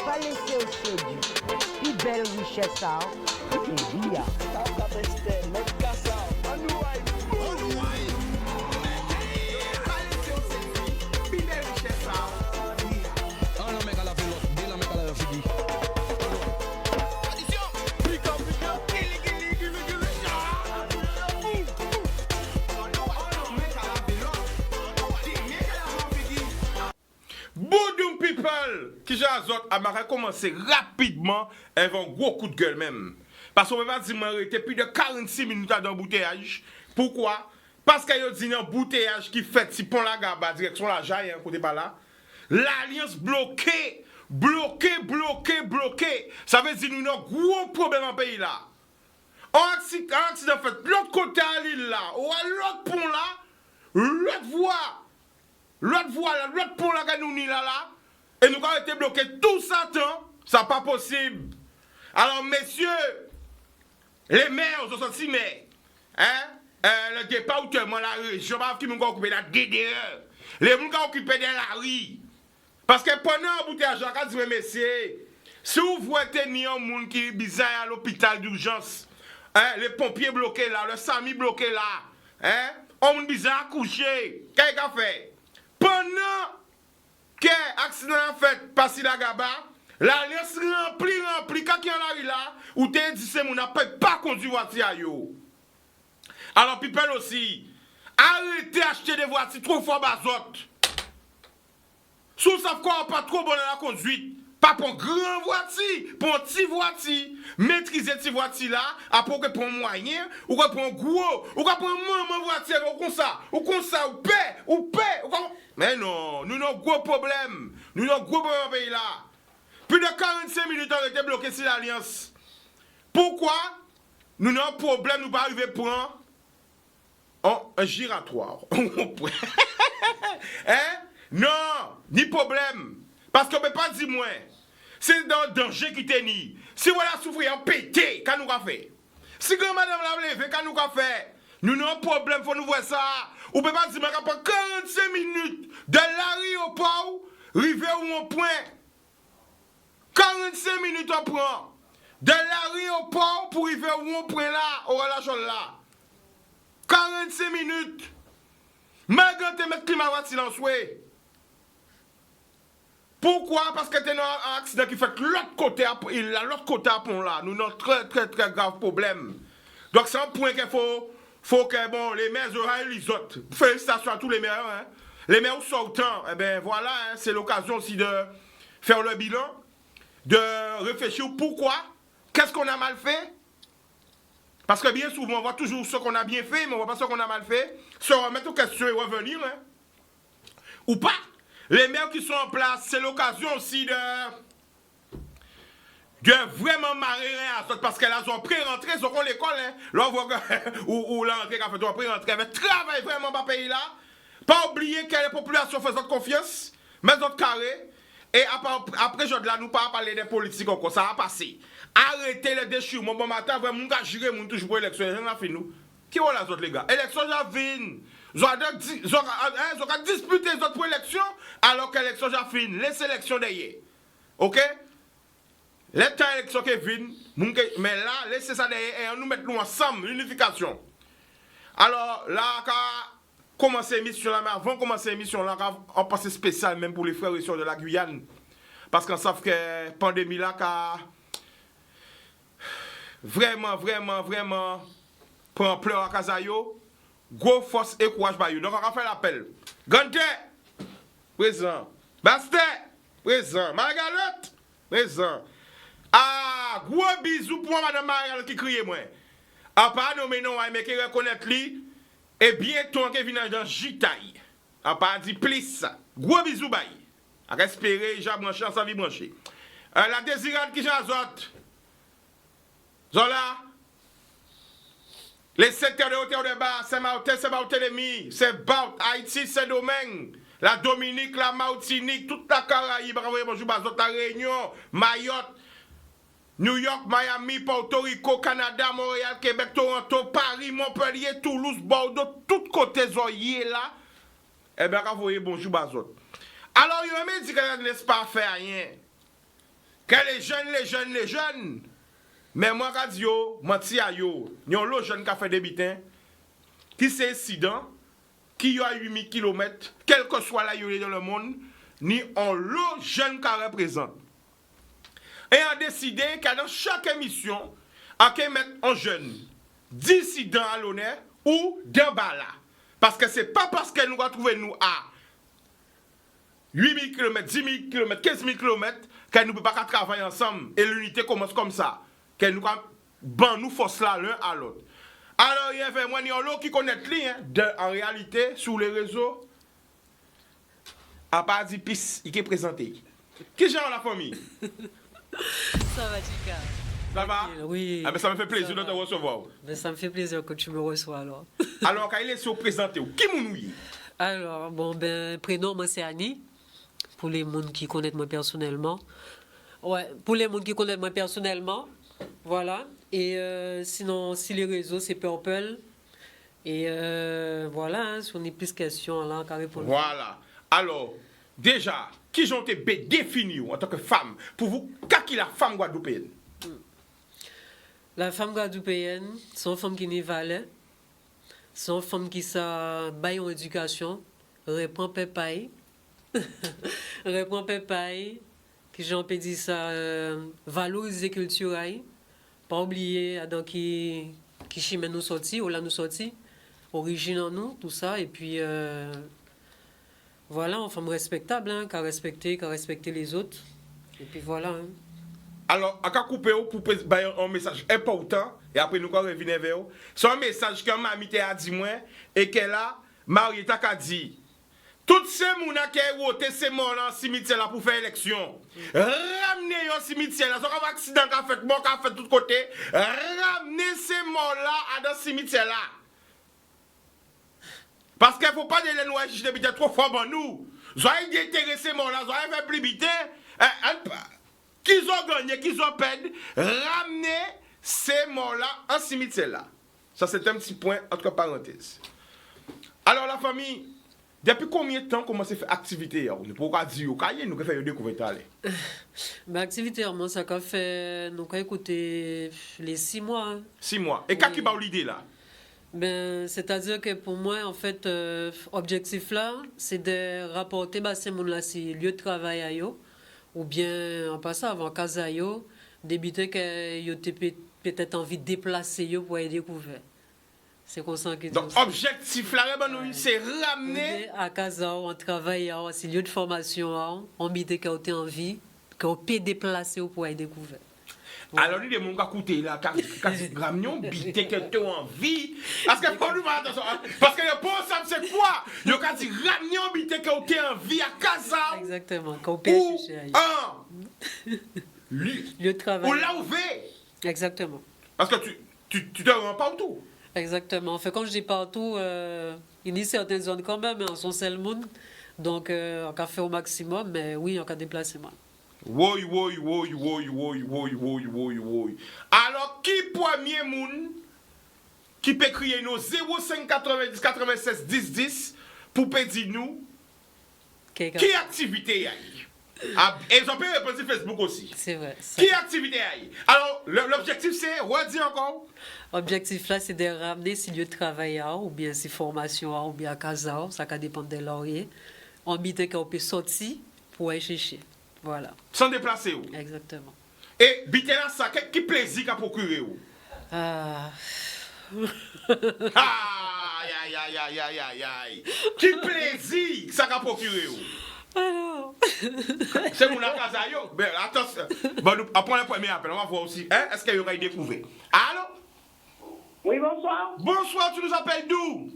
Pas laisser au séduit. Plus belle richesse, ça. C'est bien. Boudoum people qui j'ai azot a commencé rapidement avec un gros coup de gueule même. Parce qu'on peut pas dire m'arrêter plus de 46 minutes dans l'embouteillage. Pourquoi? Parce qu'il y a un embouteillage qui fait si pont la gaba direction la jaille côté par là. L'alliance bloquée, bloquée. Ça veut dire que nous avons un gros problème en pays là. Un accident fait l'autre côté à l'île là, ou à l'autre pont là, l'autre voie, l'autre pont là que nous ni là, et nous avons été bloqués tout ça temps, ça pas possible. Alors messieurs, les maires, sont sortis maires, le département, la région, qui m'ont occupé la DDE, les gens qui ont occupé de la rue. Parce que pendant un bouteillage, quand dit messieurs, si vous voyez un monde qui est bizarre à l'hôpital d'urgence, les pompiers bloqués là, le SAMI bloqué là, on bizarre couché, qu'est-ce qu'il a fait? Pendant que l'accident a fait passer la gaba, l'alliance remplie, quand il y a la rue là, où t'es dit c'est mon appel pas conduire voiture yo. Alors people aussi, arrêtez d'acheter des voitures trop fort bazot. Si vous savez quoi, pas trop bon dans la conduite. Pas pour une grande voiture, pour une petite voiture. Maîtriser cette voiture là, après pour un moyen, ou pour un gros, ou pour un maman voiture, ou comme ça, ou paix. Mais non, nous avons un gros problème. Nous avons un gros problème dans le pays là. Plus de 45 minutes ont été bloqués sur l'Alliance. Pourquoi? Nous avons un problème, nous ne pouvons pas arriver pour un giratoire. Non, ni problème. Parce qu'on ne peut pas dire moins. C'est dans le danger qui t'est ni. Si vous avez souffert, pété, qu'est-ce nous avons fait? Si madame l'a levé, qu'est-ce nous avons fait? Nous avons un problème, il faut nous voir ça. On ne peut pas dire qu'après 45 minutes de l'aéroport, arriver où on point. 45 minutes on prend. De l'aéroport pour arriver où on point là, au relâchement là. 45 minutes. Malgré que mettre climat va silence, oui. Pourquoi? Parce que tu as un accident qui fait que l'autre côté à pont là, nous avons très grave problème. Donc c'est un point qu'il faut que bon, les maires auraient les autres. Félicitations à tous les maires. Hein. Les maires sortants, eh ben voilà, hein, c'est l'occasion aussi de faire le bilan, de réfléchir pourquoi, qu'est-ce qu'on a mal fait. Parce que bien souvent, on voit toujours ce qu'on a bien fait, mais on ne voit pas ce qu'on a mal fait. Se remettre aux questions et revenir. Hein. Ou pas. Les maires qui sont en place, c'est l'occasion aussi de vraiment marrer à ça, parce qu'elles ont pré-rentré, ils ont l'école, hein. Là, on voit ou l'entrée qu'a fait, on pré-rentré, mais travaille vraiment dans ce pays-là. Pas oublier que la population fait confiance, mais notre carré. Et après, je ne nous pas parler des politiques encore, ça va passer. Arrêtez les déchirements. Bon matin, vraiment, on gérer toujours pour l'élection. J'en ai fait nous. Qui sont les autres, les gars? Élection, j'en viens. Ils ont disputé les autres pour l'élection, alors que l'élection, j'en finis. Les élections derrière. Ok? Les temps d'élection qui viennent, mais là, laissez ça derrière et nous mettons ensemble, l'unification. Alors, là, quand commencer l'émission là, mais avant de commencer l'émission là, on passe spécial même pour les frères et sœurs de la Guyane. Parce qu'on sait que la pandémie là, vraiment, prend pleur à Kazayo, gros force et courage par eux. Donc on va faire l'appel. Gante, présent. Bastet, présent. Margaret, présent. Ah, gros bisous pour madame Margaret qui crie moi. À part nommer non, mais qui reconnaît lui, et bientôt on vient dans Jitaï. À part dit plus. Gros bisous bye. À respirer, j'ai branché, sans vie branché. La désirade qui j'azote. Zola. Les secteurs de hauteur de bas, c'est Barthélemy, c'est Baut, Haïti, c'est Domingue, la Dominique, la Martinique, toute la Caraïbe, bonjour, la Réunion, Mayotte, New York, Miami, Porto Rico, Canada, Montréal, Québec, Toronto, Paris, Montpellier, Toulouse, Bordeaux, tout côté zoyé là, eh bien, vous voyez, bonjour, bazot. Alors, il me dit que ne laisse pas faire rien. Que les jeunes, mais moi, quand yo, menti à yo, yon l'autre jeune qui a fait des bitins, qui c'est incident, qui y a 8000 km, quel que soit là yo dans le monde, ni on l'autre jeune qui représente. Et on a décidé que dans chaque émission, on peut mettre un jeune dissident à l'honneur ou d'un bas là. Parce que ce n'est pas parce que nous avons trouvé nous à 8000 km, 10 000 km, 15 000 km que nous ne pouvons pas travailler ensemble. Et l'unité commence comme ça. Que nous nous force là l'un à l'autre. Alors, il y a vraiment l'autre qui connaît rien. En réalité, sur les réseaux, à part du pis, il est présenté. Qui genre la famille? Ça va, Tika. Ça va? Oui. Ah ben ça me fait plaisir de te recevoir. Ben, ça me fait plaisir que tu me reçois alors. Alors, quand il est sur présenté, qui m'ouille? Alors, bon, ben, prénom, moi, c'est Annie. Pour les gens qui connaissent moi personnellement. Ouais, pour les gens qui connaissent moi personnellement. Voilà. Et sinon, si les réseaux, c'est Purple. Et voilà, hein, si on est plus questions là, carré pour Voilà. Alors, déjà, qui j'ont été défini en tant que femme? Pour vous, qu'est-ce la femme guadeloupéenne? La femme guadeloupéenne, c'est une femme qui n'est valait. C'est une femme qui sa baille en éducation, répond pépaille. Répond pépaille, qui j'en peux dire ça, valoriser culture, pas oublier donc qui chimè nous sorti, ou là nous sorti, origine en nous, tout ça, et puis voilà, une femme respectable, hein, qui a respecté les autres, et puis voilà. Hein. Alors, à couper pour un message important, et après nous allons revenir vers vous. C'est un message que ma amie a dit moi, et qu'elle a, Marietta a dit. Toutes ces gens qui ont voté ces morts dans le cimetière là pour faire élection, ramenez au cimetière là, c'est un accident qui a fait, mort qui a fait de tous côtés, ramenez ces morts là dans le cimetière là. Parce qu'il ne faut pas dire les noirs qui sont trop forts pour nous. Soyez déterrés ces morts là, soyez fait plébiter, qu'ils ont gagné, qu'ils ont perdu, ramenez ces morts là en cimetière là. Ça c'est un petit point entre parenthèses. Alors la famille, depuis combien de temps commencez à faire activité? Nous ne pouvons pas dire que nous faisons des découvertes. Activité, ça a fait, nous avons écouté les 6 mois. Hein. 6 mois. Et qu'est-ce qui va l'idée là? Ben, c'est-à-dire que pour moi, en fait, objectif là, c'est de rapporter ces gens-là, si lieu de travail à eux, ou bien en passant avant casa à eux, d'éviter qu'ils aient peut-être envie de déplacer eux pour les découvrir. C'est comme ça que donc, objectif là, c'est ramener à casa, on travaille, c'est lieu de formation, on met des gens qui ont envie, qu'on peut déplacer pour les découvrir. Ouais. Alors, il y a des gens qui écoutent là, qui ramenent bité que tu as envie. Parce que pour nous, attention, parce que le bon sens, c'est quoi? Il y a dit ramener bité que tu as envie à casa. Exactement, qu'on peut chercher. Lieu de travail. Ou là où exactement. Parce que tu te rends partout. Exactement. Fait quand je dis partout, il y a certaines zones quand même, mais on sont seul monde. Donc, on a fait au maximum, mais oui, on a déplacé moi. Oui. Alors, qui premier monde qui peut crier nous 05 90 96 10 10 pour dire nous qui activité a et ils ont pu répondre sur Facebook aussi. C'est vrai. Qui activité a alors, l'objectif c'est, redis encore. L'objectif là, c'est de ramener si lieu de travail ou bien si formation ou bien casa, ça va dépendre de laurier. On dit qu'on peut sortir pour aller chercher. Voilà. Sans déplacer où? Exactement. Et bitena ça, qui plaisir qu'a procuré où? Aïe. Qui plaisir ça qu'a procuré où? Alors. C'est mon casa yo. Mais attention. Bon, après le premier appel, on va voir aussi. Hein? Est-ce qu'il y aura découvert? Allô? Oui, bonsoir. Bonsoir, tu nous appelles d'où?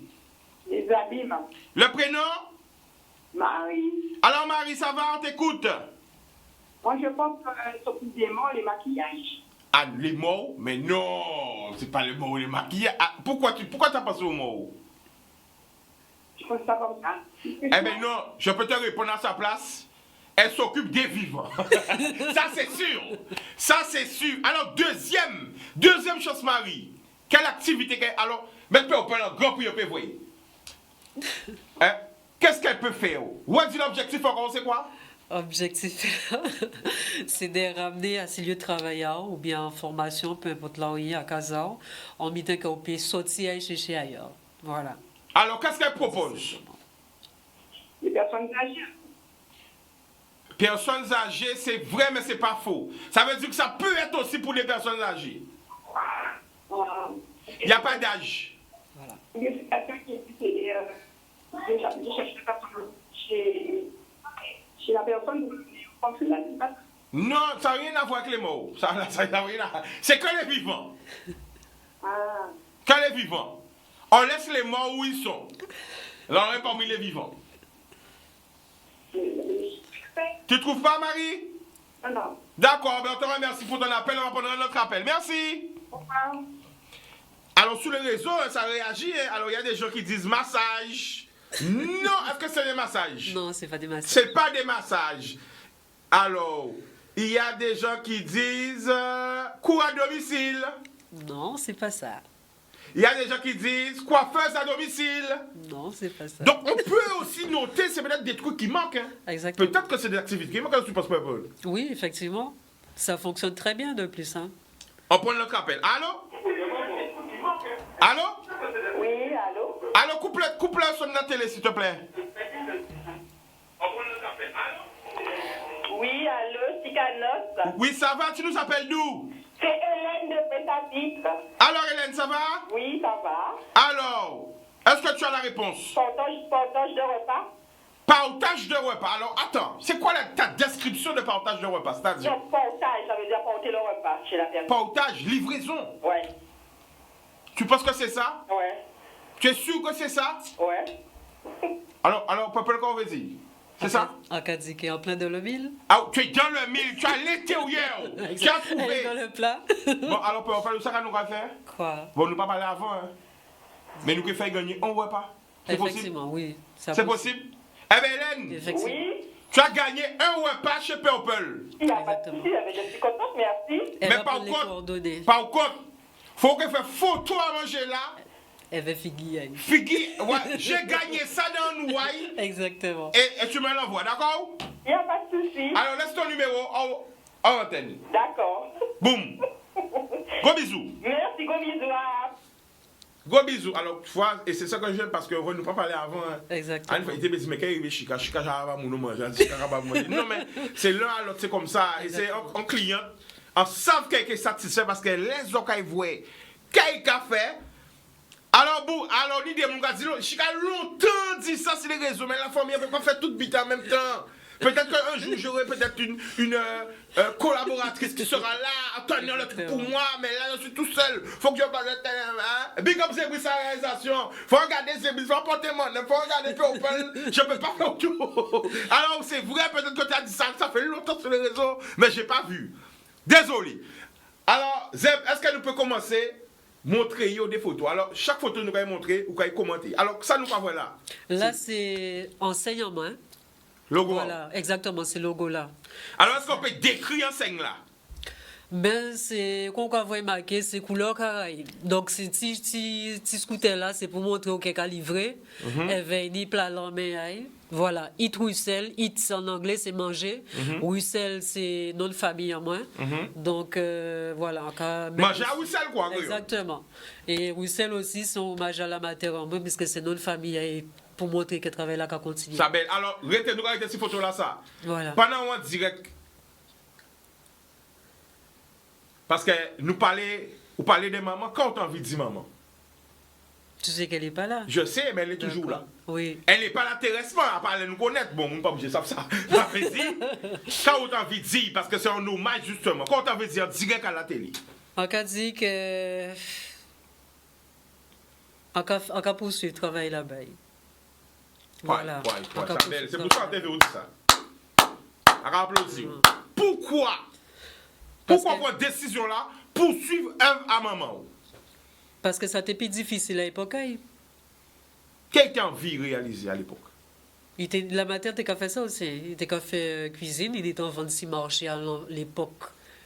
Isabelle. Le prénom? Marie. Alors Marie, ça va, on t'écoute? Moi, je pense que c'est des mots, les maquillages. Ah, les mots? Mais non, c'est pas les mots, les maquillages. Ah, pourquoi t'as pensé aux mots? Je pense ça comme ça. Eh bien non, je peux te répondre à sa place. elle s'occupe des vivants. Ça, c'est sûr. Ça, c'est sûr. Alors, deuxième chose, Marie. Quelle activité qu'elle... Alors, même pas au grand prix, vous voyez. Hein? Qu'est-ce qu'elle peut faire? Où est l'objectif encore, c'est quoi? Objectif, c'est de ramener à ces lieux de travail ou bien en formation, peu importe là où il y a, à Casa, en mettant qu'on peut sortir et chercher ailleurs. Voilà. Alors, qu'est-ce qu'elle propose? Les personnes âgées. Personnes âgées, c'est vrai, mais c'est pas faux. Ça veut dire que ça peut être aussi pour les personnes âgées. Il n'y a pas d'âge. Voilà. Il y a quelqu'un qui est je cherche des personnes chez la personne comme cela, c'est pas ça. Non, ça n'a rien à voir avec les morts. Ça n'a rien à... C'est que les vivants. Ah. Que les vivants. On laisse les morts où ils sont. Là, on est parmi les vivants. Tu trouves pas, Marie? Non. D'accord, ben on te remercie pour ton appel. On va prendre notre appel. Merci. Au revoir. Alors, sur les réseaux, ça réagit. Alors, il y a des gens qui disent massage. Non, est-ce que c'est des massages? Non, c'est pas des massages. C'est pas des massages. Alors, il y a des gens qui disent cours à domicile. Non, c'est pas ça. Il y a des gens qui disent coiffeuse à domicile. Non, c'est pas ça. Donc, on peut aussi noter, c'est peut-être des trucs qui manquent. Hein. Exactement. Peut-être que c'est des activités qui manquent. Qu'est-ce que tu penses, Paul? Oui, effectivement. Ça fonctionne très bien de plus. Hein. On prend notre appel. Allô? Allô? Oui, allô? Allô, couple sur la télé, s'il te plaît. Oui, allô, Tikanos. Oui, ça va? Tu nous appelles d'où? C'est Hélène de Pétapique. Alors, Hélène, ça va? Oui, ça va. Alors, est-ce que tu as la réponse? Partage de repas. Partage de repas. Alors, attends, c'est quoi ta description de partage de repas? C'est-à-dire? Donc, partage, ça veut dire porter le repas chez la personne. Partage, livraison. Ouais. Tu penses que c'est ça? Ouais. Tu es sûr que c'est ça? Ouais. Alors, peuple, qu'on veut dire? C'est ça? En Kadzik, en plein de le mille. Ah, tu es dans le mille, tu as l'intérieur. Tu as Elle est trouvé. dans le plat. Bon, alors, peuple, ça qu'on nous va faire? Quoi? Bon, nous pas parler avant, hein. Mais nous qui fait gagner un repas. C'est possible? Effectivement, oui. C'est possible? Eh bien, Hélène, Effectivement. Oui. tu as gagné un repas chez Purple. Il n'y a pas de Exactement. souci, je suis contente, merci. Elle Mais va par prendre les contre- coordonnées. Par contre, faut que fasse photo à manger là. Elle va figurer. Figui, ouais, j'ai gagné ça dans nous, ouais. Exactement. Et tu me l'envoies, d'accord? Il n'y a pas de souci. Alors, laisse ton numéro en antenne. D'accord. Boum. Gros bisous. Merci, gros bisous. Gros bisous. Alors, tu vois, et c'est ça que j'aime parce qu'on ne peut pas parler avant. Hein. Exactement. Anne, il était dit, mais quand il est chica, j'arrive à mon manger, chica, j'arrive à manger. Non, mais c'est l'un à l'autre, c'est comme ça. Et c'est un client, on savent qu'elle est satisfait parce que les autres, ils voient qu'elle a fait. Alors, bon, alors, l'idée, mon gars, chica longtemps dit ça sur les réseaux, mais la famille ne peut pas faire tout bite en même temps. Peut-être qu'un jour, j'aurai peut-être une collaboratrice qui sera là, attendant le truc pour moi, mais là, je suis tout seul. Faut que je parle de hein? Big up, c'est sa réalisation. Faut regarder, faut porter mon nom, faut regarder Purple. Je peux pas faire tout. Alors, c'est vrai, peut-être que tu as dit ça, ça fait longtemps sur les réseaux, mais j'ai pas vu. Désolé. Alors, Zeb, est-ce qu'elle peut commencer? Montrer des photos. Alors, chaque photo, nous allons montrer ou nous allons commenter. Alors, ça, nous va voir là. Là, c'est enseigne en main. Logo. Voilà, exactement, c'est le logo là. Alors, est-ce qu'on peut décrire enseigne là? Ben, c'est, qu'on voit marqué, c'est couleur Caraïbe. Donc, ces petits scooters là, c'est pour montrer au quelqu'un livré. Elle va ni plat l'emmène. Voilà, eat Russell, eat en anglais, c'est manger. Russell, c'est nom de famille en moins. Donc, voilà. Manger à Russell, quoi. Exactement. Et Russell aussi, c'est hommage à la matière en moins, puisque c'est nom de famille. Et pour montrer qu'elle travaille là, qu'elle continue. Ça belle. Alors, retenez-nous avec ces photos là, ça. Voilà. Pendant un direct. Parce que nous parlez de maman, quand on a envie de dire maman. Tu sais qu'elle n'est pas là. Je sais, mais elle est toujours là. Oui. Elle n'est pas là terresтрement, à part elle nous connaître. Bon, on ne pas obligé de savoir ça. Ça fait dire. Quand on a envie de dire, parce que c'est un hommage justement, quand on a envie de dire direct à la télé. On a dit que. On a poursuivi le travail là-bas. Voilà. C'est pour ça qu'on dit ça. On va applaudir. Pourquoi votre décision là poursuivre œuvre à maman? Parce que ça était plus difficile à l'époque. Quelle envie réalisée à l'époque? La matin, t'es qu'à faire ça aussi. Il était qu'à faire cuisine. Il était en 26 marchés à l'époque.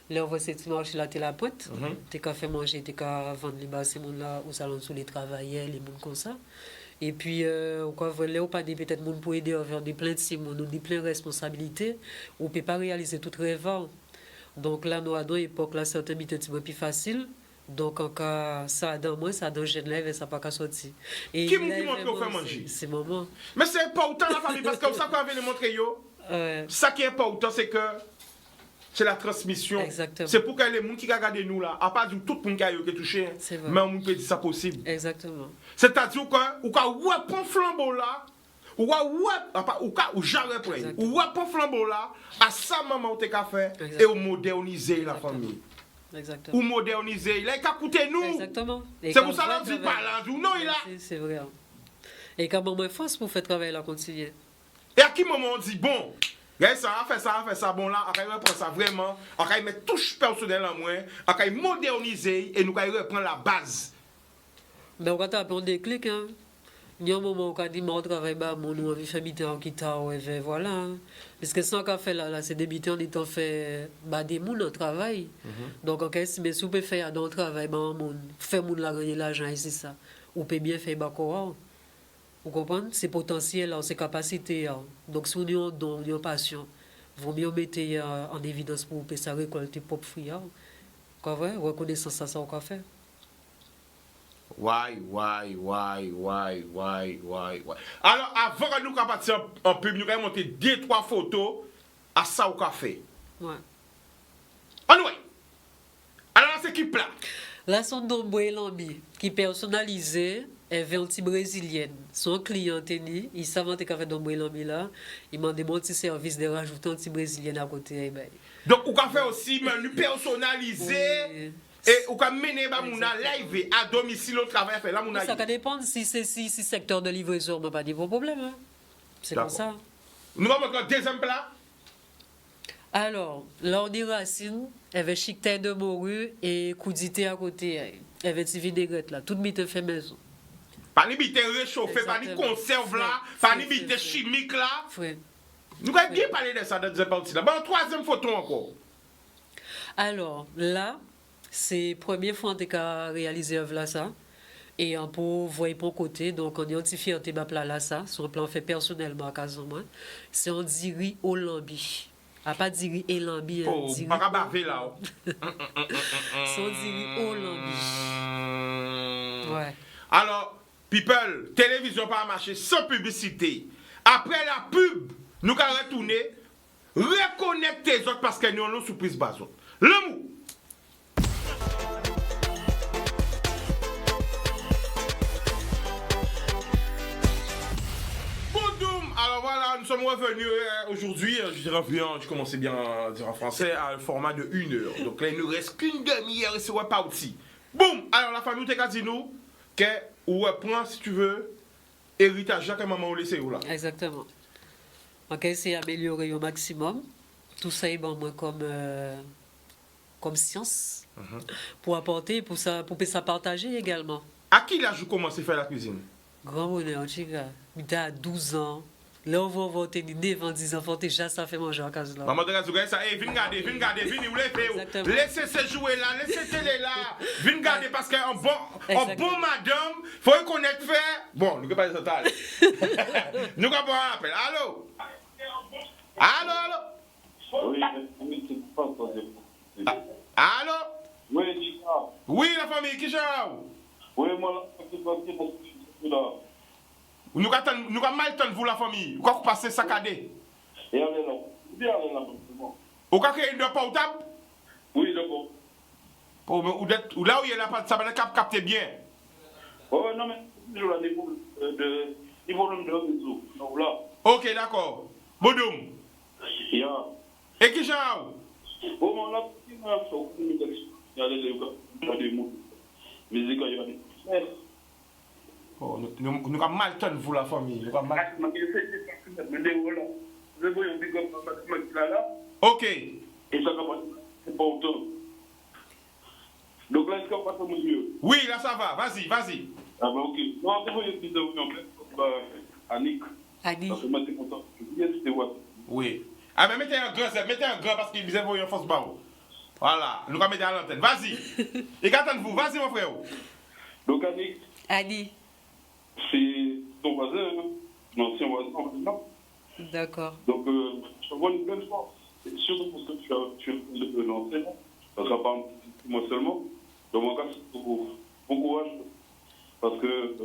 Là, on voit cette marché là, t'es la pointe. T'es qu'à faire manger, t'es qu'à vendre les bas, ces monde-là, au salon sous les travailleurs, les monde comme ça. Et puis, on va pas des peut-être monde pour aider à faire des plein de ces monde, des plein de responsabilités. On ne peut pas réaliser tout rêve. Donc là, nous, à notre époque, là, c'est un petit peu plus facile. Donc, en cas, ça dans moi, ça dans jeune lève et ça pas qu'à sortir. Et Qui montre qu'on fait manger? C'est maman. Mais c'est pas autant la famille, parce que ça qu'on avait le montrer yo. Ça qui est pas autant, c'est que c'est la transmission. Exactement. C'est pour que les gens qui regardent nous là, à part du tout le monde qui est touché, mais on peut dire ça possible. Exactement. C'est-à-dire ou un flambeau là, ou jamais prêt, ou un flambeau là, à sa maman t'es qu'à faire et au moderniser la famille. Exactement. Ou moderniser, il a qu'à coûter nous. Exactement. C'est pour ça qu'on dit pas là, non il a. C'est vrai. Et quand maman force pour faire travailler la continuer. Et à qui moment on dit bon, ça a fait ça, bon là, on va reprendre ça vraiment, on va mettre touche personnelle en moins, on va moderniser et nous allons reprendre la base. Mais on va taper un déclic, hein. Il y a un moment où on dit, mon travail, mon envie de faire mi-temps, et voilà. Parce que ça qu'on fait là, c'est débuter en étant fait des mouns dans travail. Donc, on estime si on peut faire dans le travail, faire moun la gagner l'argent, et c'est ça. On peut bien faire quoi. Vous comprenez? C'est potentiel, c'est capacité. Donc, si on a un don, une passion, il vaut mieux mettre en évidence pour ça récolter propre fruit. Quoi vrai? Reconnaissance, ça, on va faire. Why. Alors, avant que nous partions en pub, nous allons monter 2-3 photos à ça au café. Ouais. Anyway, alors, cette équipe-là. Là, son nom est Lambi, qui personnalisé, est 20 brésilienne. Son client, il savait qu'il avait un Lambi là. Il m'a demandé si service de rajouter un petit brésilienne à côté. Donc, on peut faire aussi menu personnalisé. Oui. Et on peut mener Mouna live à domicile au travail. Ça dépend si c'est secteur de livraison, mais pas de problème. Hein. C'est comme ça. Nous allons mettre le deuxième plat. Alors, là, on dit racine, avec chic de morue et coudité à côté. Avec des vinaigrettes là. Tout le fait maison. Pas de bité réchauffé, pas de conserve là, pas de bité chimique là. Nous allons bien parler de ça dans la deuxième partie là. Bon, troisième photo encore. Alors, là, c'est la première fois qu'on a réalisé œuvre là ça. Et pour voir pour côté, donc on identifie un thème plat là ça, sur le plan fait personnellement à Casamance. C'est un diri au lambi. A pas diri et lambi. Oh, pas baver là. C'est un diri au lambi. Ouais. Alors, people, télévision pas marcher sans publicité. Après la pub, nous allons retourner, reconnecter les autres parce que nous avons une surprise base. Le mou. Alors voilà, nous sommes revenus aujourd'hui, je commençais bien à dire en français, à un format de 1 heure. Donc là, il ne nous reste qu'une demi-heure et c'est reparti. Boum! Alors la famille, t'es dit nous, que ou prends si tu veux, héritage, chaque maman ou laissez où là. Exactement. Donc essayer d'améliorer au maximum. Tout ça est bon moi comme science pour apporter, pour ça partager également. À qui l'âge vous commencez à faire la cuisine? Grand bonheur, chica. Il a 12 ans. Là, on va voter 9 ans, 10 ans, faut déjà ça fait manger en case là. Maman de regarder ça, viens regarder, vous laissez se jouer là, laissez télé là, viens regarder parce qu'un bon madame, faut reconnaître faire. Bon, nous ne pouvons pas dire ça. Nous ne pouvons pas appeler. Allô? Allô? Allô? Oui, la famille, qui j'aime? Oui, moi, là. Nous avons mal temps vous la famille. Vous avez passé saccadé. Et allez là. Bien allez là. Vous avez une portable? Oui, d'accord. Ou là où il y a la part, ça va capter bien. Oh non, mais il y a des problèmes de réseau. Donc là. Ok, d'accord. Bodoum. Yeah. Et qui j'aime? Oh, mon là, il y a des mots. Musique, il y a des. Oh, nous avons mal temps vous la famille. Nous avons mal. Ok. Et ça va c'est pas autant. Donc là, est-ce qu'on passe au milieu? Oui, là ça va. Vas-y. Ah bah ok. Non, c'est vous qui avez dit Annick. Annie. Parce que moi, c'est content. Yes, c'était what? Oui. Ah, mais mettez un grand parce qu'il disait vous en force barreau. Voilà, nous allons mettre à l'antenne. Vas-y. Et qu'attendez-vous? Vas-y, mon frère. Donc, Annie, Annie. c'est ton voisin, hein? L'ancien voisin, maintenant. D'accord. Donc, je te vois une belle force. Et surtout parce que tu es l'ancien. Parce qu'à part moi seulement, dans mon cas, c'est bon courage. Parce que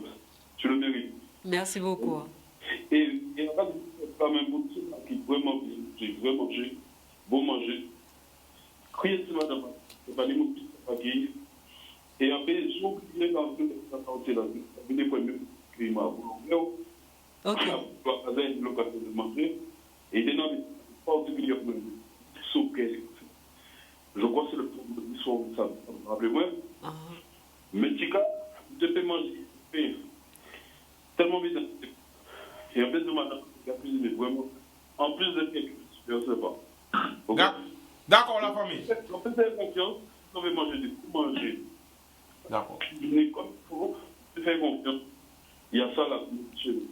tu le mérites. Merci beaucoup. Et il y a pas de femmes importantes qui vraiment manger, bon manger. Crier sur madame, c'est pas les mots qui sont pas guéris. Et en fait, j'ai oublié dans le santé là, des premiers climat. Ok. Avec l'occasion de manger. Et il est dans les particulièrement souqués. Je crois que c'est le problème de l'histoire de ça. Rappelez-moi. Mais Tika, je peux manger. Tellement vite. Et en fait, de madame, il a cuisiné vraiment. En plus de quelque chose, je ne sais pas. Okay? D'accord, la famille. En fait, c'est confiance. Vous avez mangé des coups, manger. D'accord. Cuisiner comme il faut. Tu fais confiance. Il y a ça là chez nous.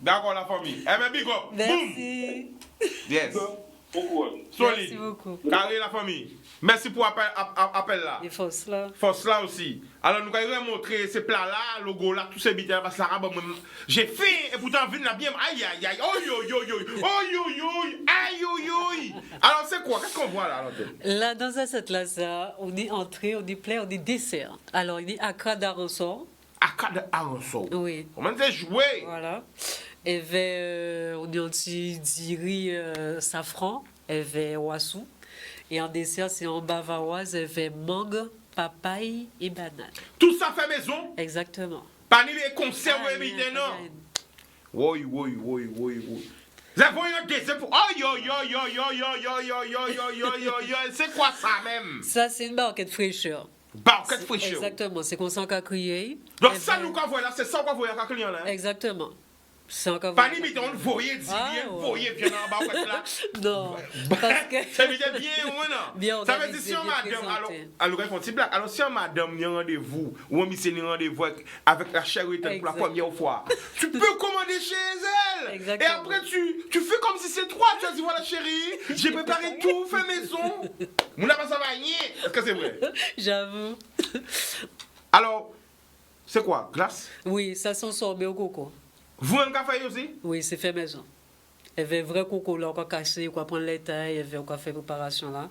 D'accord, la famille. Eh bien, big up. Merci. Boom. Yes. Bon courage. Solide. Merci beaucoup. Carré, la famille. Merci pour l'appel là. Les fausses là. Force là aussi. Alors, nous allons montrer ces plats-là, le logo là, tous ces bitaires, parce que ça rabat même. J'ai faim, et pourtant, vine là bien. Aïe, aïe, aïe. Oh, yo, yo, yo. Oh, yo, yo. Aïe, yo, yo. Alors, c'est quoi? Qu'est-ce qu'on voit là, à l'antenne? Là, dans cette là, on est entrée, on est plat, on est dessert. Alors, il est accra d'arrosson. Accra d'arrosson. Oui. Comment c'est joué? Voilà. Et on est anti diri safran, et vers oissou. Et en dessert, c'est en bavaroise, et vers mangue, papaye et banane. Tout ça fait maison? Exactement. Pas ni les conserves Ah, éviter, rien, non? rien. Oui. Vous avez un dessert pour. Oh, yo. C'est quoi ça même? Ça, c'est une barquette fraîcheur. Barquette fraîcheur. Exactement, c'est qu'on sent qu'à crier. Donc, Et ça, ben, nous, quand voilà, c'est ça qu'on voit à client là. Exactement. C'est encore Pas ni on voyait, Ah, bien, ouais. voyez, bien en bas, ouais, là. Non, parce que... Ça veut dire bien, ou non? Bien Ça veut dire organisé, si on bien madame, présenté. alors, il faut un petit blague. Alors, si on madame, il y a un rendez-vous, ou un monsieur, il y a un rendez-vous avec la charité pour la Exactement. première fois, tu peux commander chez elle. Exactement. Et après, tu fais comme si c'est toi. Tu as dit, voilà, chérie, j'ai préparé tout, fait maison. Mon n'a pas ça va rien. Est-ce que c'est vrai? J'avoue. Alors, c'est quoi? Glace? Oui, ça sent sorbet au coco. Vous, un café aussi? Oui, c'est fait maison. Il y a vrai coco là, on va casser, on va prendre les tailles, on va faire préparation là.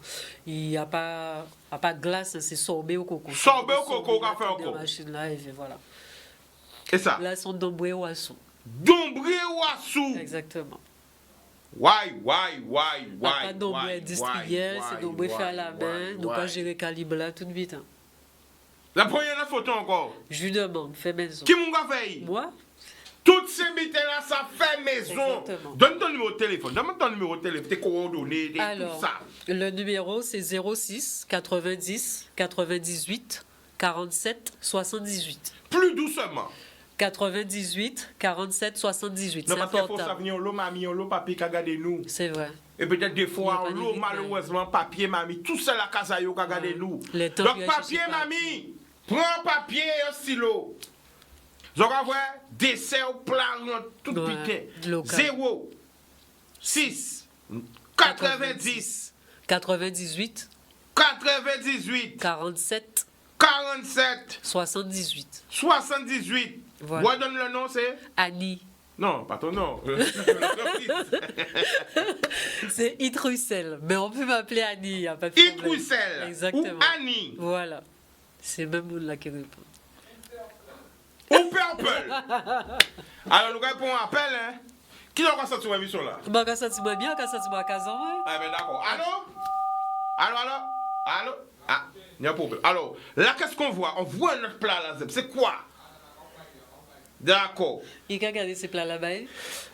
Il n'y a pas de glace, c'est sorbet au coco. Sorbet au coco, on va faire dans encore. la machine là, et voilà. Et ça? Là, sont d'ombré ou assou. Dombré ou assou? Exactement. Why? Pas d'ombré industriel, c'est d'ombré fait à la main. Nous pas gérer calibre là tout de suite. La première photo encore. Jus de mangue, fait maison. Qui m'a fait? Moi? Toutes ces bites là, ça fait maison. Exactement. Donne ton numéro de téléphone. Donne ton numéro de téléphone, tes coordonnées, Alors, tout ça. le numéro c'est 06 90 98 47 78. Plus doucement. 98 47 78. Non, C'est parce qu'il faut important. savoir, l'eau, mamie, l'eau, papier, qui a gardé nous. C'est vrai. Et peut-être des Il y a fois, pas de l'eau, limite, malheureusement, papier, mamie, tout ça, la casa, yo, qui a gardé nous. Les temps Donc, que papier, je suis mamie, prends papier et un stylo. Vous allez voir, dessert, plat, tout Ouais, piqué. local. 0, 6, 90, 98 98, 47 47, 78. 78. Voilà. Moi, donne le nom, c'est? Annie. Non, pas ton nom. C'est Itrussel. Mais on peut m'appeler Annie, il n'y a pas de problème. Itrussel Exactement. ou Annie Voilà. C'est même vous là qui répond. ou Purple. Alors, nous répondons à appel, hein. Qui a sorti cette émission là? Je me sens bien, je me sens bien casant. Ah ben d'accord. Allô? Ah, il y a un problème. Alors, là, qu'est-ce qu'on voit? On voit notre plat là. C'est quoi? D'accord. Il a regardé ces plats là-bas.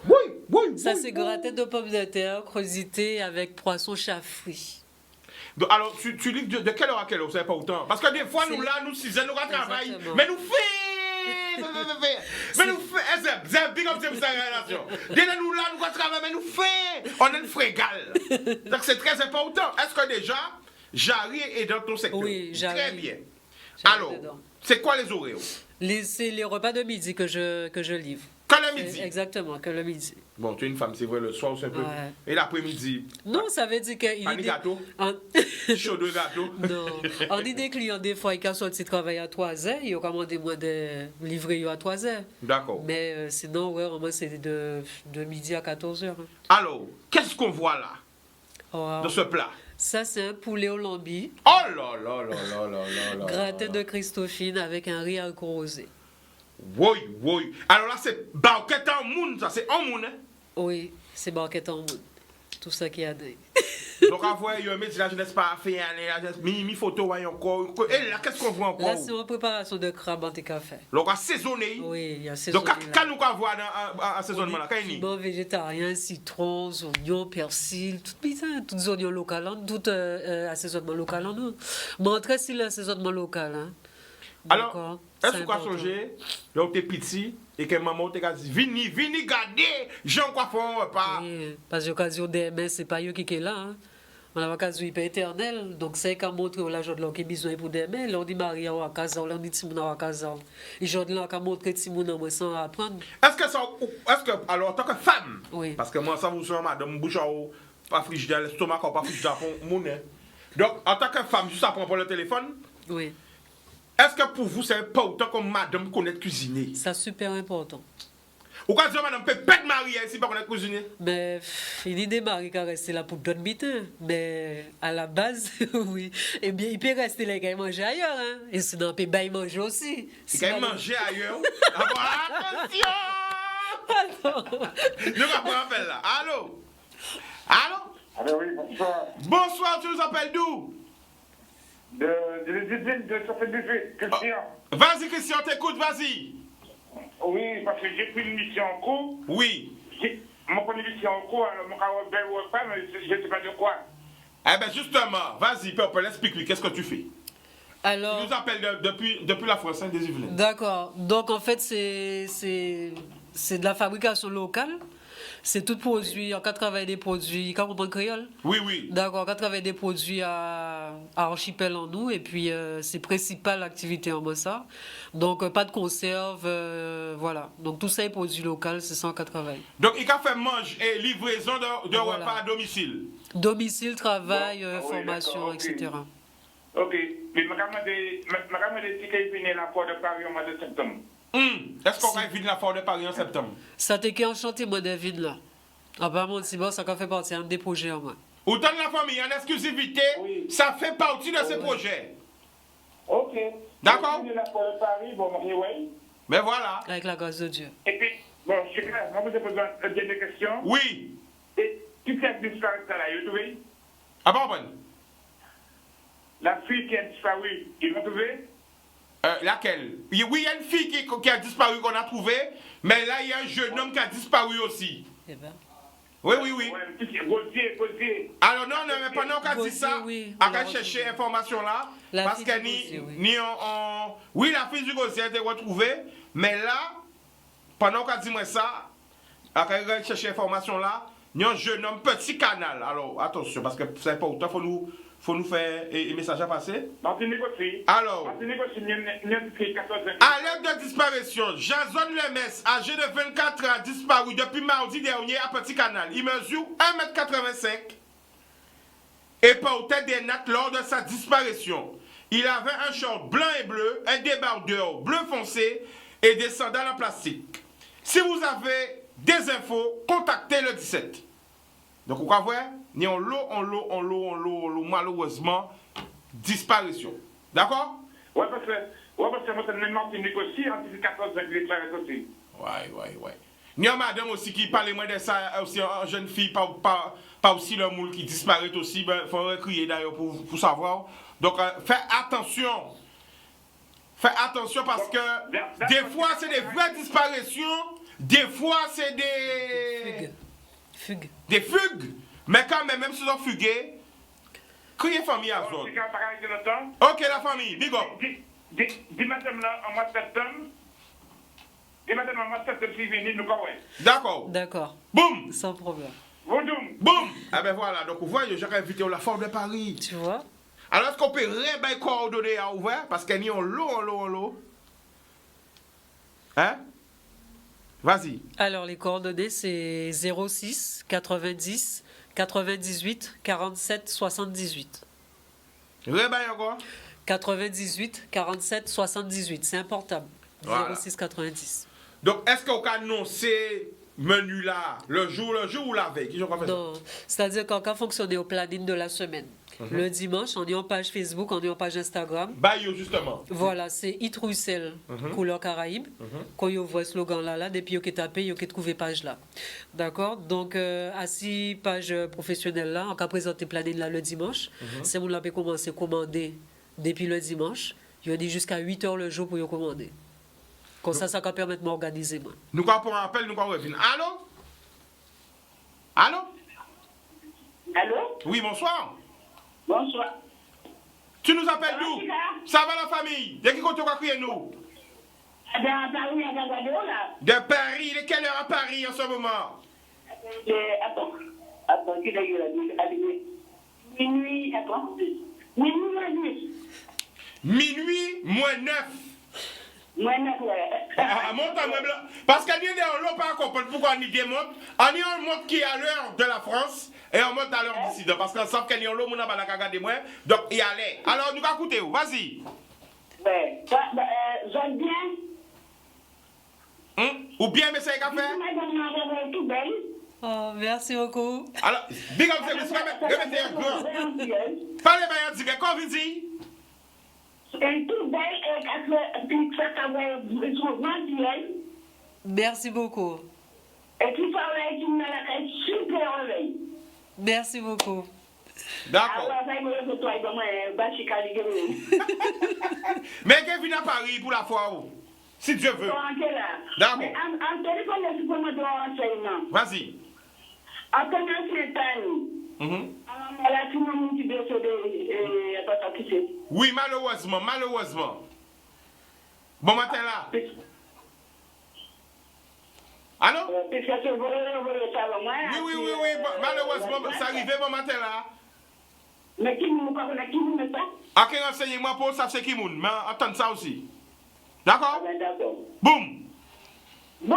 Oui. Ça, c'est gratin de pommes de terre, crudité avec poisson chafri. Donc, alors, tu livres de quelle heure à quelle heure? Vous savez pas autant. Parce que des fois, nous là, nous 6 heures, nous travaillons. Exactement. Mais nous c'est big up pour sa relation. Déjà, nous là, nous travaillons, mais nous faisons. On est une frégale. Donc, c'est très important. Est-ce que déjà, Jarry est dans ton secteur? Oui, Jarry. Très bien. Jarry Alors, dedans. c'est quoi les horaires? C'est les repas de midi que je livre. Quelle le midi. Exactement, que le midi. Bon, tu es une femme, c'est vrai, le soir, c'est un peu. Ouais. Et l'après-midi, Non, ça veut dire qu'il pas de gâteau, En... chaud de gâteau. Non. On dit des clients, des fois, ils ont sorti travailler à 3 heures, ils ont commandé moi de livrer à 3 heures. D'accord. Mais sinon, ouais, vraiment, c'est de midi à 14 heures. Alors, qu'est-ce qu'on voit là, Oh, dans ce plat? ça, c'est un poulet au lambi, Oh là là là là là là là. gratin de Christophine avec un riz haricot rosé. Oui, oui. Alors là, c'est barquette en moun, ça, c'est en moun, hein? Oui, c'est barquette en monde. Tout ça qui a dit. Donc, avant, il y a un métier, la jeunesse pas fait aller, mi photo, voyons encore. Et là, qu'est-ce qu'on voit encore? Là, c'est en préparation de crabe en café. Donc, assaisonné. Oui, il y a ces Donc, quand nous voit dans assaisonnement là, quand il y a piment végétarien, citron, oignons, persil, tout bizarre, toutes oignons locales, hein, tout assaisonnement local en nous. Bon, très si l'assaisonnement local. Hein. Alors, D'accord, est-ce c'est que vous avez important. changé, là où tu es petit, et que maman t'a dit, vini, garder, Jean quoi font un repas. Oui, parce que l'occasion d'aimer, c'est pas eux qui est là. Hein. On a l'occasion hyper éternelle, donc c'est quand montrer l'argent de l'homme qui a besoin pour d'aimer. Là, on dit Marie à Wakaza, on dit Timoun à Wakaza. Et je dis là, quand montrer Timoun à moi sans apprendre. Alors, en tant que femme, Oui. parce que moi, ça vous souvient, madame, bouche à eau, pas frigidaire, l'estomac, pas frigidaire, mon nez. Donc, en tant que femme, juste après pour le téléphone, Oui, est-ce que pour vous, c'est important comme madame connaît cuisiner? c'est super important. Ou quand dire madame peut pas être mariée ici pour connaître cuisiner? Mais il dit des maris qui restent là pour d'autres mitins. Mais à la base, oui. Eh bien, il peut rester là et manger ailleurs. Hein. Et sinon, il peut manger aussi. Il peut manger ailleurs. Attention! Je comprends appel là. Allô? Allô? Alors oui, bonsoir. Bonsoir, tu nous appelles d'où? De l'usine de Sofie Buffet, Christian. Vas-y, Christian, t'écoute, vas-y. Oui, parce que j'ai pris une mission en cours. Oui. Mon pris une mission en cours, alors mon caractère ou pas, mais je ne sais pas de quoi. Eh bien, justement, vas-y, Peuple, explique-lui, qu'est-ce que tu fais? Alors, Il nous appelle depuis la France, hein, des Yvelines. d'accord. Donc, en fait, c'est de la fabrication locale. C'est tout produit, on travaille des produits, quand on prend créole. Oui, oui. D'accord, on travaille des produits à archipel en nous, et puis c'est principale activité en ça. Donc, pas de conserve, voilà. Donc, tout ça est produit local, c'est ça qu'on travaille. Donc, il a fait manger et livraison de Voilà. repas à domicile. Domicile, travail, Bon, oui, formation, d'accord, ok. etc. Ok, mais je vais dire qu'il finit la Foire de Paris au mois de septembre. Est-ce qu'on va éviter la foire de Paris en septembre? Ça t'est enchanté, moi, David, là. Apparemment, c'est bon, ça fait partie un des projets en moi. Autant de la famille en exclusivité, Oui. ça fait partie de ces projets. Ok. D'accord. Je finis la Foire de Paris, bon, oui. Mais voilà. Avec la grâce de Dieu. Et puis, bon, je sais pas, moi, je vous ai posé des questions. Oui. Et qui a disparu ça là, vous trouvez? Ah bon, bon. La fille qui a disparu, ils l'ont trouvé? Laquelle? Oui, il y a une fille qui a disparu, qu'on a trouvée, mais là, il y a un jeune homme qui a disparu aussi. Eh ben. Oui, oui, oui. Ouais, Gauthier. Alors non, non, mais pendant qu'on dit Gauthier, ça, oui, on on l'a va chercher retrouvé. information là, La parce fille que du Gauthier, oui. ni on... Oui, la fille du Gauthier a été retrouvée, mais là, pendant qu'on dit moi ça, on va chercher information là, il y a un jeune homme, petit canal. Alors, attention, parce que c'est pas autant, faut nous faire un message à passer. Martinique aussi. Alors, Martinique aussi, il y a une fille 14 ans. à l'heure de disparition, Jason Lemès, âgé de 24 ans, a disparu depuis mardi dernier à Petit Canal. Il mesure 1,85 m et portait des nattes lors de sa disparition. Il avait un short blanc et bleu, un débardeur bleu foncé et des sandales en plastique. Si vous avez des infos, contactez le 17. Donc, vous voyez, ni on l'eau, malheureusement, disparition. D'accord? Ouais, parce que moi, c'est même Martinique aussi, en 14 ans, il est aussi. Ouais. Il y a madame aussi qui parle moins de ça, aussi une jeune fille, pas aussi le moule qui disparaît aussi, il faut recrier d'ailleurs pour savoir. Donc, faites attention. Faites attention parce que des fois c'est des vraies disparitions, des fois c'est Fugue. des fugues. Mais quand même si ils ont fugué, criez famille à zone. Ok la famille, big up. Dis madame là, en mois de septembre, si venez, nous quoi, ouais. D'accord. D'accord. Boum. Sans problème. Bonjour. Boum. Ah ben voilà, donc vous voyez, j'ai invité la Foire de Paris. Tu vois? Alors, est-ce qu'on peut réveiller coordonnées à ouvert? Parce qu'il y a l'eau. Hein? Vas-y. Alors, les coordonnées, c'est 06 90 98 47 78. Réveille encore. 98 47 78. C'est un portable. Voilà. 06 90. Donc, est-ce qu'on peut annoncer menu là, le jour ou la veille? Qui j'en fait ça? Non, c'est-à-dire qu'on a fonctionné au planning de la semaine. Le dimanche, on est en page Facebook, on est en page Instagram. Bayo, justement. Voilà, c'est It Russell, couleur Caraïbe. Quand vous voyez ce slogan là, depuis que vous tapez, vous trouvez page là. D'accord? Donc, à 6 pages professionnelles là, on a présenté le planning là le dimanche. C'est mon là peut commencer à commander depuis le dimanche. Il y a dit jusqu'à 8 heures le jour pour vous commander. Comme ça va permettre de m'organiser. Moi. Nous avons pour un appel, nous avons revenir. Allô? Allô? Allô? Oui, bonsoir. Bonsoir. Tu nous appelles Ça va, d'où? Chica? Ça va la famille? De qui côté on va crier nous? Dans Paris, à Gagado, là. De Paris. Il est quelle heure à Paris en ce moment? Attends, qu'il a eu la nuit. Minuit, attends. Minuit, la nuit. Minuit, moins 9. Moi, non, ouais. Parce qu'on est en l'eau, pas comprendre pourquoi on y démonte. On est en monte qui est à l'heure de la France et on monte à l'heure d'ici. Parce qu'on sait qu'on est en l'eau, on n'a pas la caga de moi. Donc, il y allait. Alors, nous allons écouter. Vas-y. Ouais. J'aime bien. Ou bien, mais c'est un café? Tout belle. Oh, merci beaucoup. Alors, big up, c'est remettez un grand. Parlez bien, dis, quand vous dites? Et tout belle, et ça Merci beaucoup. et puis, ça va être une super oreille. Merci beaucoup. D'accord. Mais qu'elle vient à Paris pour la fois où? Si Dieu veut. D'accord. En téléphone, je peux me donner un renseignement. Vas-y. En pendant ce temps, là, tout le monde qui décède, pas qui c'est. Oui, malheureusement. Bon matin là. Allô? Puisque c'est volé, ça va moi. Oui. Malheureusement, ça arrive bon matin là. Mais qui nous parle, qui nous met ça? À quel renseignement pour ça, c'est qui moun? Mais attends ça aussi. D'accord? D'accord. Boum! Bon.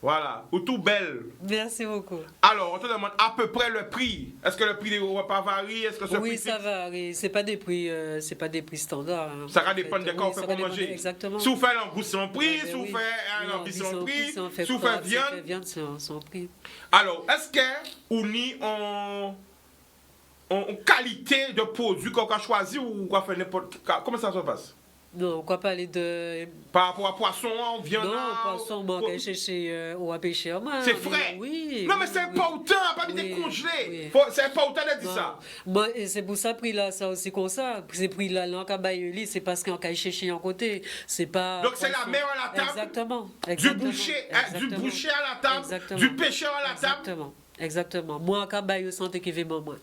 Voilà. Ou tout belle. Merci beaucoup. Alors, on te demande à peu près le prix. Est-ce que le prix des repas varie? Est-ce que ce Oui, prix ça varie. C'est pas des prix standards. Hein. Ça va dépendre de quoi on ça fait va pour dépendre, manger. exactement. Si vous faites l'angouste, c'est un prix. Ben Si vous oui. faites un anguille, c'est un prix. Si on Si vous crabe, faites si on fait viande. viande, c'est un prix. Alors, est-ce que on y en qualité de produit qu'on a choisi ou qu'on fait n'importe comment ça se passe? Non, on va parler de... Par rapport à poisson, viande. Non, poisson, on va chercher ou à pêcher. C'est frais. Oui. Non, mais c'est important, pas de Oui, congelé. oui. C'est important de dire ça. Moi, et c'est pour ça prix là, ça aussi comme ça. Ces prix là, c'est parce qu'on a cherché en côté. C'est pas. Donc c'est la mère à la table. Exactement. Du boucher, du boucher à la table. Exactement. Du pêcheur à la table. Exactement. Moi, quand je santé qui veut moi.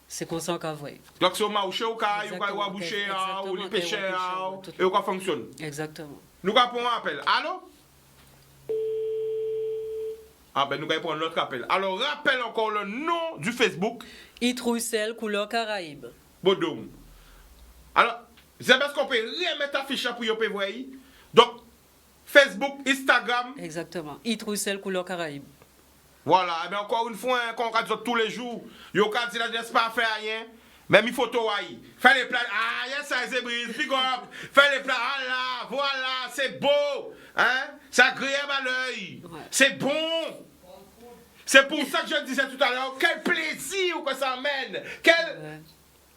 C'est comme ça qu'on voit. Donc c'est au marché ou au boucher ou les pêcheurs et quoi fonctionne. Exactement. Nous allons prendre un appel. Allô? Ah ben nous allons prendre notre appel. Alors rappelle encore le nom du Facebook. It Russell, couleur Caraïbe. Bodoum. Alors, c'est parce qu'on peut remettre affiche pour vous voir. Donc, Facebook, Instagram. Exactement. It Russell, couleur Caraïbe. Voilà, mais encore une fois, qu'on regarde tous les jours, yo quand dit là, n'est pas faire rien, même il faut tout aïe. Fais les plats, ah, yes, ça c'est brise, pick up, fais les plats, ah là, voilà, c'est beau, hein, c'est agréable à l'œil, Ouais. c'est bon. C'est pour ça que je disais tout à l'heure, quel plaisir que ça amène, quel,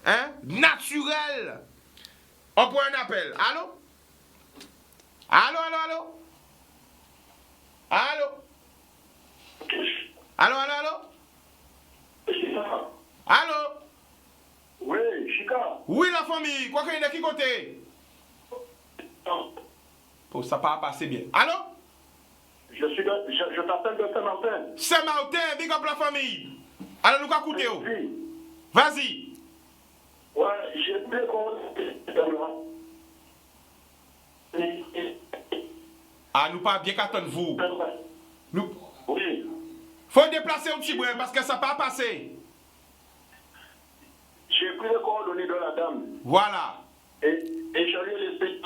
hein, naturel. On prend un appel, allô? Allô? Allô? Oui, Chica. Oui, la famille, quoi qu'il y ait de qui côté? Oh, ça pas passer bien. Allô? Je t'appelle de Saint-Martin. Saint-Martin, big up la famille. Alors, nous allons écouter. Oui. Vas-y. Ouais, j'ai pris Ah, nous pas bien qu'attendre vous. Nous... Oui. Faut déplacer un petit brin parce que ça pas passé. J'ai pris les coordonnées de la dame. Voilà. Et je lui ai laissé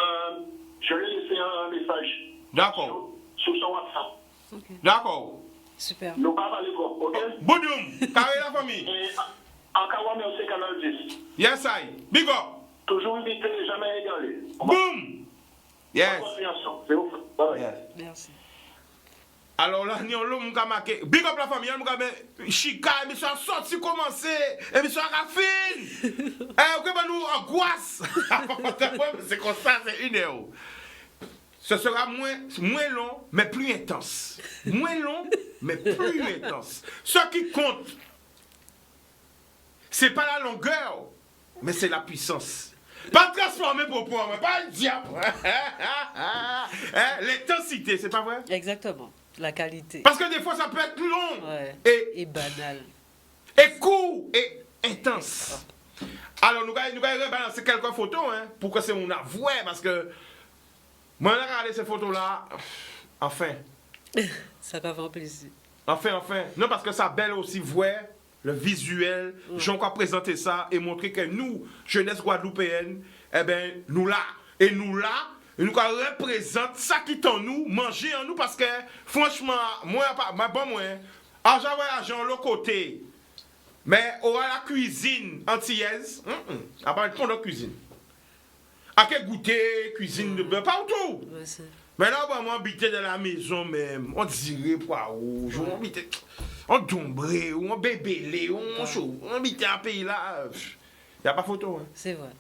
un message. D'accord. Sur son WhatsApp. D'accord. Super. Nous pas parler quoi, ok? Boudoum, carré la famille. Et en Kawame, c'est Canal 10. Yes, I. Big up. Toujours invité, jamais égalé. Boom. Yes. C'est ouf. Bye. Yes. Merci. Alors là, nous avons marqué. Big up la famille, nous avons Chica, émission sorti, commencé, émission raffine. Ok, ben nous, angoisse. C'est comme ça, c'est 1 heure. Ce sera moins long, mais plus intense. Moins long, mais plus intense. Ce qui compte, c'est pas la longueur, mais c'est la puissance. Pas transformer pour moi, pas le diable. L'intensité, c'est pas vrai? Exactement. La qualité. Parce que des fois, ça peut être long Ouais. et Et banal. court et intense. Alors, nous allons rebalancer quelques photos hein, pour que c'est mon avoué. Parce que moi, j'ai regardé ces photos-là. Enfin. Ça va faire plaisir. Enfin. Non, parce que ça belle aussi voix, le visuel. J'ai encore présenté ça et montrer que nous, jeunesse guadeloupéenne, eh bien, nous là. Et nous là. Et nous représente ça qui est en nous, manger en nous, parce que franchement, moi, argent l'autre côté. Mais aura la cuisine antillaise, à part de cuisine. À quel goûter, cuisine de beurre, partout. Ouais, Mais là, moi, habiter dans la maison même, on dirait poids rouge, on habite en dombré, on bébélé, on chaud, on habite un pays là. Il n'y a pas photo. Hein. c'est vrai.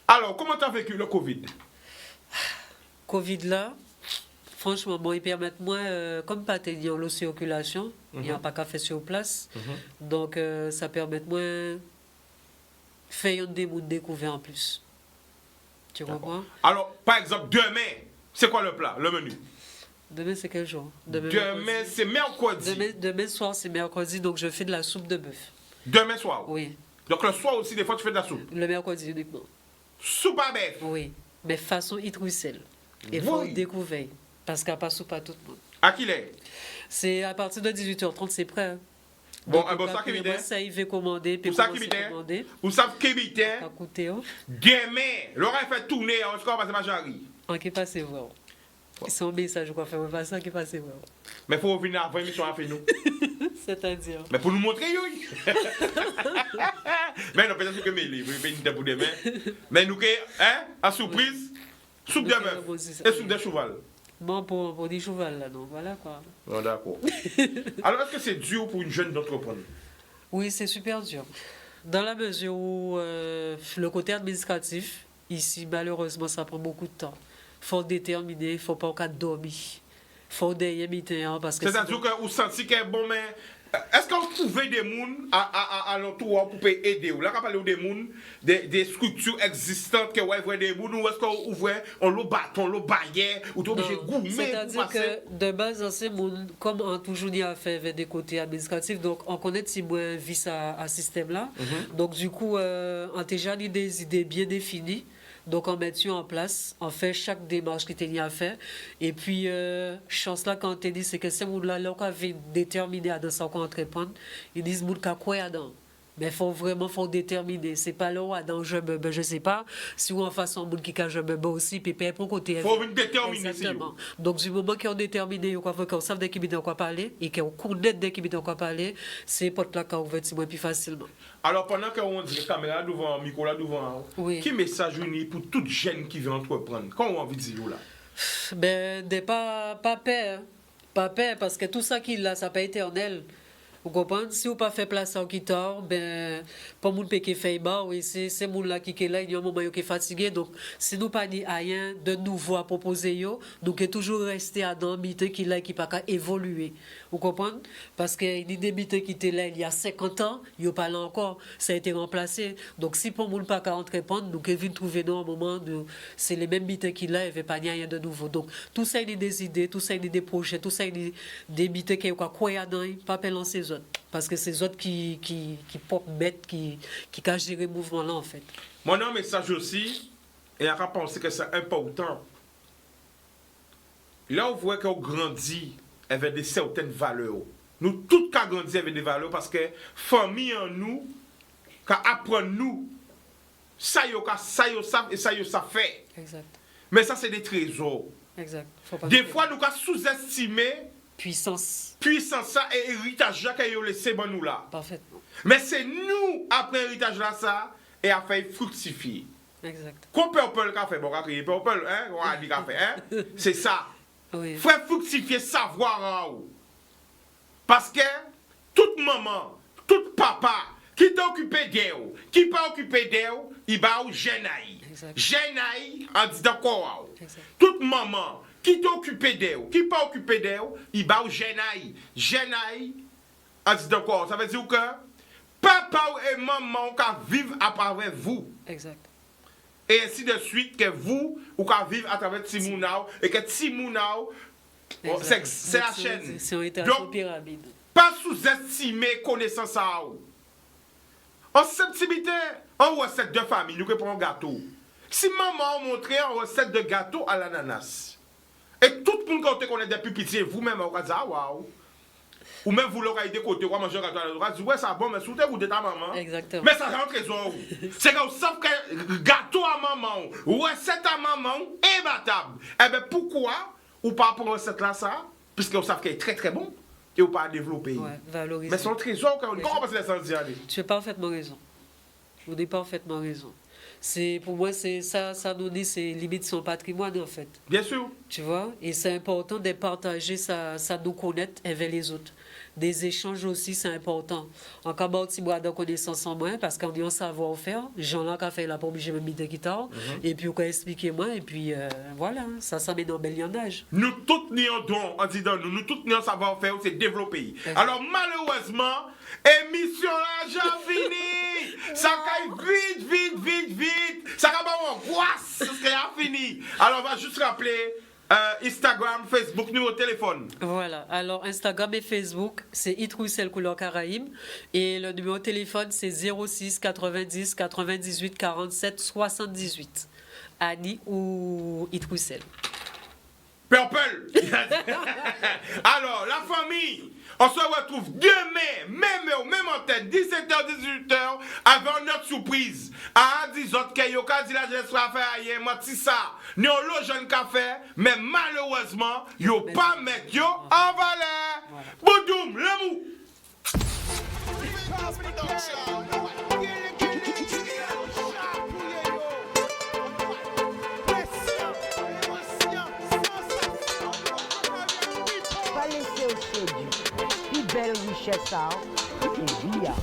Alors, comment tu as vécu le Covid? Covid là, franchement, bon, il permet moi, comme pas tenir l'eau circulation, il n'y a pas qu'à faire sur place. Donc, ça permet moi faire des mondes découverts en plus. Tu comprends? Alors, par exemple, demain, c'est quoi le plat, le menu? Demain, c'est quel jour? Demain, c'est mercredi. Demain soir, c'est mercredi, donc je fais de la soupe de bœuf. Demain soir? Oui. Donc, le soir aussi, des fois, tu fais de la soupe? Le mercredi uniquement. Soupe à bœuf? Oui. Mais façon Itrussel. Il faut découvrir. Parce qu'il n'y a pas soupe à tout le monde. À qui l'est? C'est à partir de 18h30, c'est prêt. Hein. Bon, Donc, un bon sac qui vient. ça, il fait commander. Puis Pour ça qui commencer à vient. commander. Vous savez qui vient? Ça coûte, hein. Demain, Laura fait tourner, on se passe ma jarry. En qui passe voir. C'est un message qu'on fait, pas ça qui passe voir. Mais il faut revenir avant l'émission à faire nous. C'est-à-dire. Mais pour nous montrer, oui. Mais non, peut-être que mes livres, pour demain. Mais nous, hein, à surprise, soupe de bœuf et soupe de cheval. Bon, pour des chevals, là, donc voilà quoi. Bon, d'accord. Alors, est-ce que c'est dur pour une jeune d'entreprendre? Oui, c'est super dur. Dans la mesure où le côté administratif, ici, malheureusement, ça prend beaucoup de temps. Il faut déterminer, il ne faut pas en cas de dormir. Il faut derrière midi. Parce que c'est-à-dire que vous sentez que bon, mais est-ce qu'on trouve des gens à l'entour pour aider? Là, on parle des gens, des structures existantes que vous voyez des gens, ou est-ce qu'on ouvre, on le bâton, on le baillet, ou on obligé de goumer? C'est-à-dire que de base, dans ces gens, comme on a toujours dit à faire avec des côtés administratifs, donc on connaît si moi vis à ce système-là. Donc du coup, on a déjà des idées bien définies. Donc, on met en place, on fait chaque démarche qui était à faire. Et puis, chance là, quand on te dit, c'est que ces gens-là, là, on avait déterminé à dans ça qu'on entreprendre, ils disent, moun ka quoi dedans. Mais il faut vraiment déterminer. C'est pas là où dans je ne sais pas. Si on fasse un monde qui a je aussi, puis pour côté. Il faut déterminer. Exactement. Donc, du moment qu'ils ont déterminé, qu'on savent de qui de quoi parler, et qu'on connaît de qui de quoi parler, c'est porte là qu'on ouvre plus facilement. Alors, pendant qu'on dit la caméra devant, le micro là devant, oui. Quel message uni pour toute jeune qui veut entreprendre? Comment on a envie de dire là? Ben, pas peur. Pas peur, parce que tout ça qu'il a, ça pas éternel. Vous comprenez? Si vous pas fait place en qui tord, ben, pas moun pe qui fait bas, oui, c'est moun là qui est là, il y a un moment qui est fatigué. Donc, si nous pas ni rien de nouveau à proposer, nous devons toujours rester à dans mité qui là, qui pas qu'à évoluer. Vous comprenez? Parce que il y a des mités qui étaient là il y a 50 ans, il n'y a pas là encore, ça a été remplacé. Donc, si pour moun pas qu'à entreprendre, nous devons trouver dans un moment de, c'est les mêmes mités qui là, il n'y avait pas rien de nouveau. Donc, tout ça, il y a des idées, tout ça, il y a des projets, tout ça, il y a des mités qui ont quoi dedans, pas pelant ces autres. Parce que c'est les autres qui pop mettre, qui cachent gérer le mouvement là en fait. Mon nom message aussi, et à penser que c'est important. Là, on voit qu'on grandit avec des certaines valeurs. Nous, tous qui grandissons avec des valeurs parce que famille en nous, qui apprend nous, ça y savent et ça y ça fait. Exact. Mais ça, c'est des trésors. Exact. Faut pas Des nous- fois, nous avons sous-estimé Puissance. puissance ça et héritage là qu'ils ont laissé bon nous là. Parfaitement. Mais c'est nous, après héritage là, ça, et à faire fructifier. Exact. Qu'on purple qu'a fait, bon, qu'a crié purple, hein, on a dit qu'a fait, hein, c'est ça. Oui. Faire fructifier savoir en haut. Parce que toute maman, tout papa, qui t'a occupé d'elle, qui pas occupé d'elle, il va au genaï. Exact. Genaï en disant quoi? Exact. Toute maman, qui t'a occupé d'elle, qui pas occupé d'elle, il va au genaï. Genaï en disant quoi? Ça veut dire que papa et maman qui vivent à travers vous. Exact. Et ainsi de suite que vous, ou qu'à vivre à travers Timounao, et que Timounao, Exact. c'est la Donc, chaîne. C'est une état Donc, pyramide. pas sous-estimer connaissance à vous. En subtilité, en recette de famille, nous prenons un gâteau. Si maman a montré une recette de gâteau à l'ananas, et tout le monde qui connaît des pupitiers, vous-même, vous allez dire, ah, waouh. Ou même vous l'aurez dit côté, quoi manger un gâteau à l'ananas, vous allez dire, ouais, ça bon, mais sous vous de ta maman. Exactement. Mais ça rentre trésor. C'est que vous savez que gâteau à maman, recette à maman, imbattable. Eh bien, pourquoi, ou pas pour recette là, ça, puisque vous savez qu'elle est très très bon, et vous pas développer. Ouais, valoriser. Mais son trésor, comment on passe les sentir aller? Tu as parfaitement raison. Vous avez parfaitement raison. C'est, pour moi, c'est ça nous dit, c'est limite son patrimoine, en fait. Bien sûr. Tu vois? Et c'est important de partager ça nous connaître avec les autres. Des échanges aussi, c'est important. En cas où tu bois de connaissances en moins, parce qu'on dit un savoir-faire, Jean-Luc a fait la pour obliger même de guitare, et puis on peut expliquer moi, et puis voilà, ça met dans le lionnage. Nous tous nions don, en disant nous tous nions savoir-faire, c'est développer. Alors malheureusement, émission là, j'ai fini. Ça caille vite. Ça va pas angoisse, c'est fini. Alors on va juste rappeler Instagram, Facebook, numéro de téléphone. Voilà, alors Instagram et Facebook, c'est Itroussel Couleur Caraïbe, et le numéro de téléphone, c'est 06 90 98 47 78. Annie ou Itroussel. Purple. Alors, la famille, on se retrouve demain, même antenne, 17h, 18h, avec notre surprise. À 10h, qu'il y a la jeunesse à faire ailleurs, moi, c'est ça. Nous avons le jeune café, mais malheureusement, il n'y a pas mettre en valeur. Boudoum, le mou. Pas laisser au séduit. Puis belle richesse, ça, et bien.